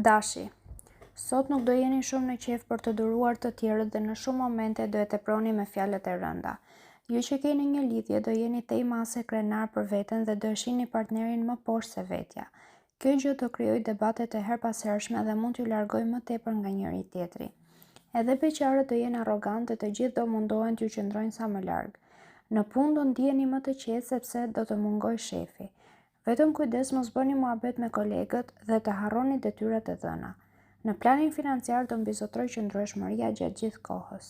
Dashi. Sot nuk do jeni shumë në qef për të duruar të tjerët dhe në shumë momente do e teproni me fjalët e rënda. Ju që keni një lidhje do jeni tej mase krenar për veten dhe do shihni partnerin më poshtë se vetja. Kjo gjë do krijojë debate të herpashershme dhe mund t'ju largojë më tepër nga njëri tjetri. Edhe beqarët do jenë arrogant dhe të gjithë do mundohen t'ju qëndrojnë sa më larg. Në punë do ndiheni më të qetë sepse do të mungojë shefi. Vetëm kujdes mos bëni muhabet me kolegët dhe të harroni detyrat e dhëna. Në planin financiar do mbizotroj qëndrueshmëria gjatë gjithë kohës.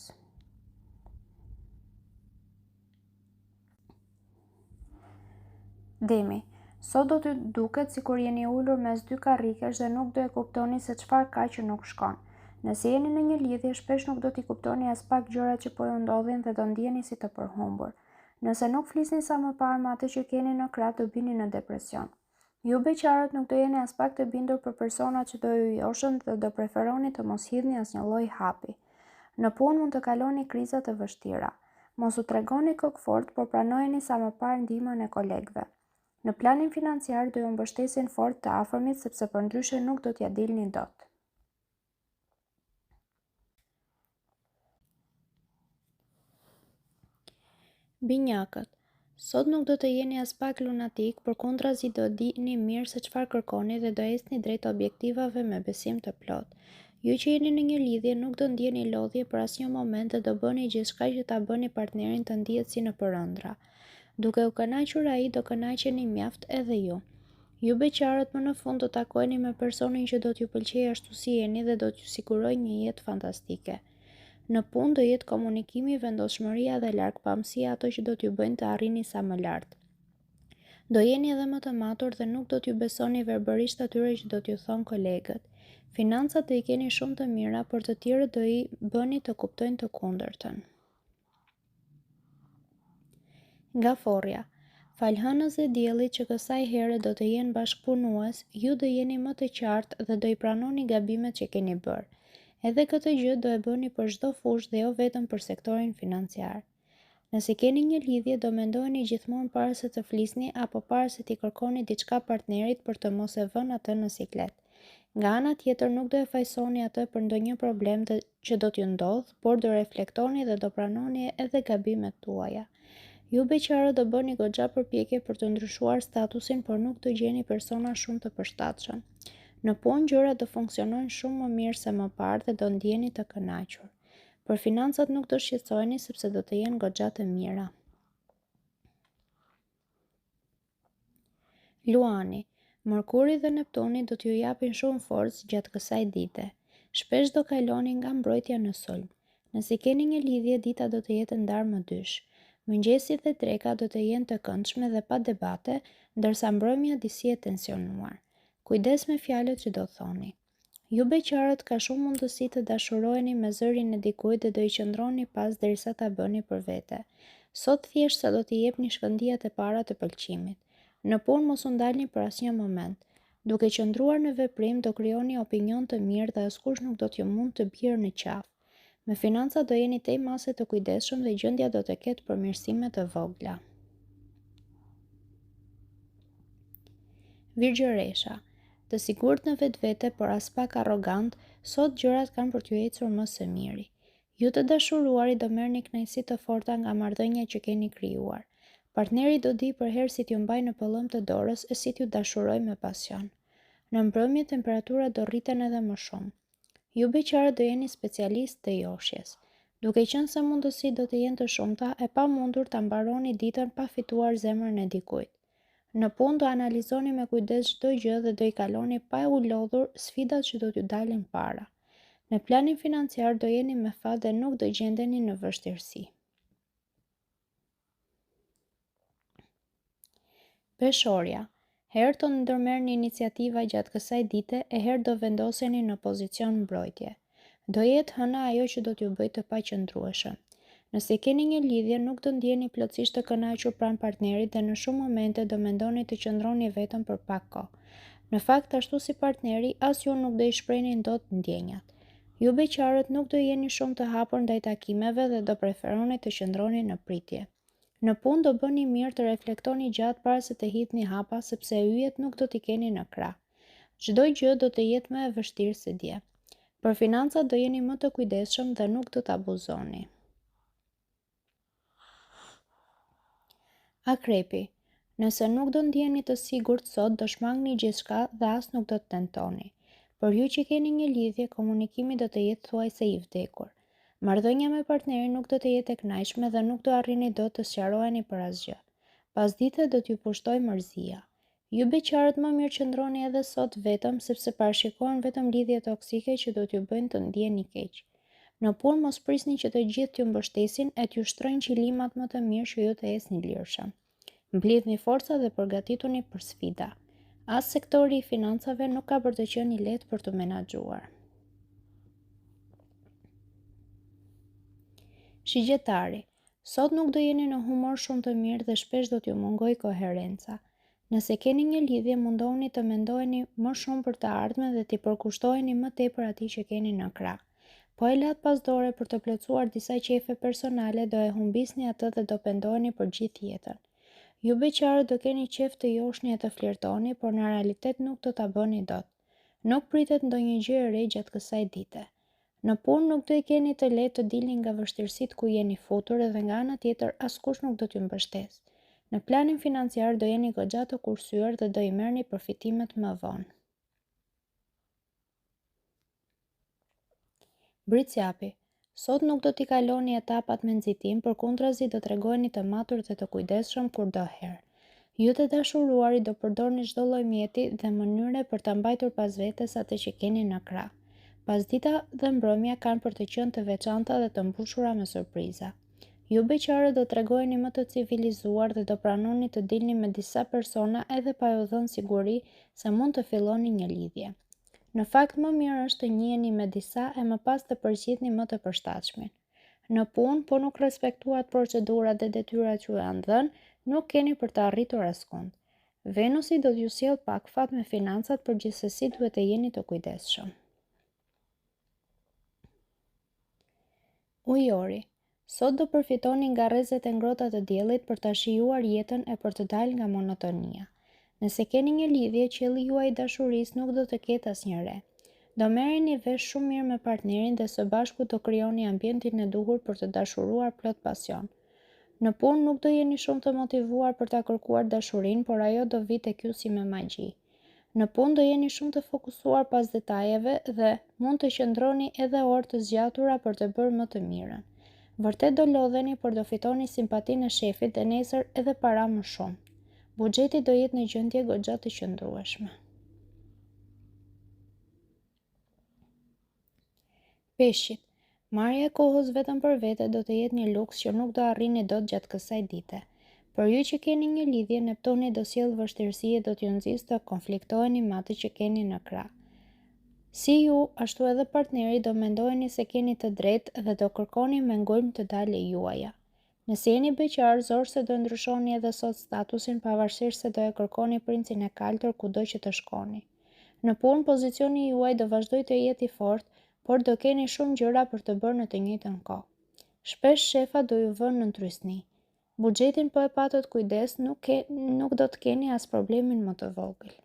Demi. Sot do t'ju duket sikur jeni ulur mes dy karrikesh dhe nuk do e kuptoni se çfarë ka që nuk shkon. Nëse jeni në një lidhje, shpesh nuk do t'i kuptoni as pak gjërat që po ju ndodhin dhe do ndjeheni si të përhumbur. Nëse nuk flisni sa më parë me atë që keni në krah, do bini në depresion. Ju beqarët nuk do jeni as pak të bindur për personat që do ju joshën dhe do preferoni të mos hidhni asnjë lloj hapi. Në punë mund të kaloni kriza të vështira. Mos u tregoni kokfort, por pranojeni sa më parë ndihmën e kolegëve. Në planin financiar do ju mbështesin fort të afërmit sepse përndryshe nuk do t'ja dilni dot. Binjakët. Sot nuk do të jeni as pak lunatik, përkundrazi do dini mirë se çfarë kërkoni dhe do ecni drejt objektivave me besim të plotë. Ju që jeni në një lidhje nuk do ndjeni lodhje për asnjë moment dhe do bëni gjithçka që ta bëni partnerin të ndihet si në përëndra. Duke u kënaqur ai, do kënaqeni mjaft edhe ju. Ju beqarët më në fund do takoheni me personin që do t'ju pëlqejë ashtu si jeni dhe do t'ju sigurojë një jetë fantastike. Në punë do jetë komunikimi, vendoshmëria dhe largpamësia ato që do t'ju bëjnë të arrini sa më lart. Do jeni edhe më të matur dhe nuk do t'ju besoni verbërisht atyre që do t'ju thonë kolegët. Financat do i keni shumë të mira, por të tjerët do i bëni të kuptojnë të kundërtën. Gaforja. Falhënës dhe diellit që kësaj here do të jenë bashkëpunues, ju do jeni më të qartë dhe do i pranoni gabimet që keni bërë. Edhe këtë gjë do e bëni për çdo fushë dhe jo vetëm për sektorin financiar. Nëse keni një lidhje, do mendoheni gjithmonë para se të flisni apo para se t'i kërkoni diçka partnerit për të mos e vënë atë në siklet. Nga ana tjetër nuk do e fajsoni atë për ndonjë problem që do t'ju ndodh, por do reflektoni dhe do pranoni edhe gabimet tuaja. Ju beqarët do bëni goxha përpjekje për të ndryshuar statusin, por nuk do gjeni persona shumë të përshtatshëm. Në punë gjërat do funksionojnë shumë më mirë se më parë dhe do ndjeni të kënaqur. Për financat nuk do shqetësoheni sepse do të jenë goxha të mira. Luani. Mërkuri dhe Neptuni do t'ju japin shumë forcë gjatë kësaj dite. Shpesh do kaloni nga mbrojtja në sulm. Nëse keni një lidhje, dita do të jetë ndarë më dysh. Mëngjesi dhe dreka do të jenë të këndshme dhe pa debate, ndërsa mbrëmja disi e tensionuar. Kujdes me fjalët që do thoni. Ju beqarët ka shumë mundësi të dashuroheni me zërin e dikujt dhe do i qëndroni pas derisa ta bëni për vete. Sot thjesht sa do t'i jepni shkëndijat e para të pëlqimit. Në punë mos u ndalni për asnjë moment. Duke qëndruar në veprim do krijoni opinion të mirë dhe askush nuk do t'ju mund të bjerë në qafë. Me financa do jeni tej mase të kujdesshëm dhe gjendja do të ketë përmirësime të vogla. Virgjëresha. Të sigurt në vetvete, por as pak arrogant, sot gjërat kanë për t'ju ecur më së miri. Ju të dashuruari do merrni kënaqësi të forta nga marrëdhënia që keni krijuar. Partneri do di përherë si t'ju mbajë në pëllëm të dorës e si t'ju dashurojë me pasion. Në mbrëmje temperaturat do rriten edhe më shumë. Ju beqarët do jeni specialistë të joshjes. Duke qenë se mundësitë do të jenë të shumta, e pamundur ta mbaroni ditën pa fituar zemrën e dikujt. Në punë do analizoni me kujdes çdo gjë dhe do i kaloni pa u lodhur sfidat që do t'ju dalin para. Në planin financiar do jeni me fat dhe nuk do gjendeni në vështirësi. Peshorja. Herë të ndërmerrni iniciativa gjatë kësaj dite, e herë do vendoseni në pozicion mbrojtje. Do jetë hëna ajo që do t'ju bëjë të paqëndrueshëm. Nëse keni një lidhje, nuk do ndjeni plotësisht të kënaqur pranë partnerit dhe në shumë momente do mendoni të qëndroni vetëm për pak kohë. Në fakt, ashtu si partneri, as ju nuk do i shprehni dot ndjenjat. Ju beqarët nuk do jeni shumë të hapur ndaj takimeve dhe do preferoni të qëndroni në pritje. Në punë do bëni mirë të reflektoni gjatë para se të hidhni hapa, sepse yjet nuk do t'i keni në krah. Çdo gjë do të jetë më e vështirë se dje. Për financat do jeni më të kujdesshëm dhe nuk do të abuzoni. Akrepi. Nëse nuk do ndjeni të sigurt sot, do shmangni gjithçka dhe as nuk do të tentoni. Për ju që keni një lidhje, komunikimi do të jetë thuajse i vdekur. Marrëdhënia me partnerin nuk do të jetë e kënaqshme dhe nuk do arrini dot të sqaroheni për asgjë. Pasdite do t'ju pushtoj mërzia. Ju beqarët më mirë qëndroni edhe sot vetëm sepse parashikohen vetëm lidhje toksike që do t'ju bëjnë të ndjeni keq. Në punë mos prisni që të gjithë t'ju mbështesin e t'ju shtrojnë qilimat më të mirë që ju të ecni lirshëm. Mblidhni forca dhe përgatituni për sfida. As sektori i financave nuk ka për të qenë i lehtë për të menaxhuar. Shigjetari. Sot nuk do jeni në humor shumë të mirë dhe shpesh do t'ju mungoj koherenca. Nëse keni një lidhje, mundohuni të mendojeni më shumë për të ardhmen dhe t'i përkushtoheni më tepër atij që keni në krah. Po e lat pas dore për të plotësuar disa qefe personale, do e humbisni atë dhe do pendoheni për gjithë jetën. Ju beqarët do keni qef të joshni e të flirtoni, por në realitet nuk do ta bëni dot. Nuk pritet ndonjë gjë e re gjatë kësaj dite. Në punë nuk do i keni të lehtë të dilni nga vështirësitë ku jeni futur dhe nga ana tjetër askush nuk do t'ju mbështesë. Në planin financiar do jeni goxha të kursyer dhe do i merrni përfitimet më vonë. Britsjapi. Sot nuk do t'i kaloni etapat me nxitim, përkundrazi do t'regoheni të matur dhe të kujdesshëm kudoherë. Ju të dashuruari do përdorni çdo lloj mjeti dhe mënyre për ta mbajtur pas vetes atë që keni në krah. Pasdita dhe mbrëmja kanë për të qenë të veçanta dhe të mbushura me surpriza. Ju beqarët do t'regojeni më të civilizuar dhe do pranoni të dilni me disa persona edhe pa ju dhënë siguri se mund të filloni një lidhje. Në fakt më mirë është të njiheni me disa e më pas të përgjithni më të përshtatshmin. Në punë, po nuk respektuat procedurat dhe detyrat që ju janë dhënë, nuk keni për të arritur askund. Venusi do t'ju sjellë pak fat me financat, por gjithsesi duhet të jeni të kujdesshëm. Ujori. Sot do përfitoni nga rrezet e ngrohta të diellit për ta shijuar jetën e për të dalë nga monotonia. Nëse keni një lidhje, qielli juaj i dashurisë nuk do të ketë asnjë re. Do merreni vesh shumë mirë me partnerin dhe së bashku do krijoni ambientin e duhur për të dashuruar plot pasion. Në punë nuk do jeni shumë të motivuar për ta kërkuar dashurinë, por ajo do vi tek ju si me magji. Në punë do jeni shumë të fokusuar pas detajeve dhe mund të qëndroni edhe orë të zgjatura për të bërë më të mirën. Vërtet do lodheni, por do fitoni simpatinë e shefit dhe nesër edhe para më shumë. Buxheti do jetë në gjendje goxha të qëndrueshme. Peshqit. Marrja e kohës vetëm për vete do të jetë një luks që nuk do arrini dot gjatë kësaj dite. Për ju që keni një lidhje, Neptuni do sjellë vështirësi e do t'ju nxjisë të konfliktoheni me atë që keni në krah. Si ju, ashtu edhe partneri do mendojeni se keni të drejtë dhe do kërkoni me ngulm të dalë juaja. Nëse jeni beqar, zorse do ndryshoni edhe sot statusin pavarësisht se do e kërkoni princin e kaltër kudo që të shkoni. Në punë, pozicioni juaj do vazhdoj të jetë i fortë, por do keni shumë gjëra për të bërë në të njëjtën kohë. Shpesh shefa do ju vënë në trysni. Buxhetin po e patët kujdes, nuk do të keni as problemin më të vogël.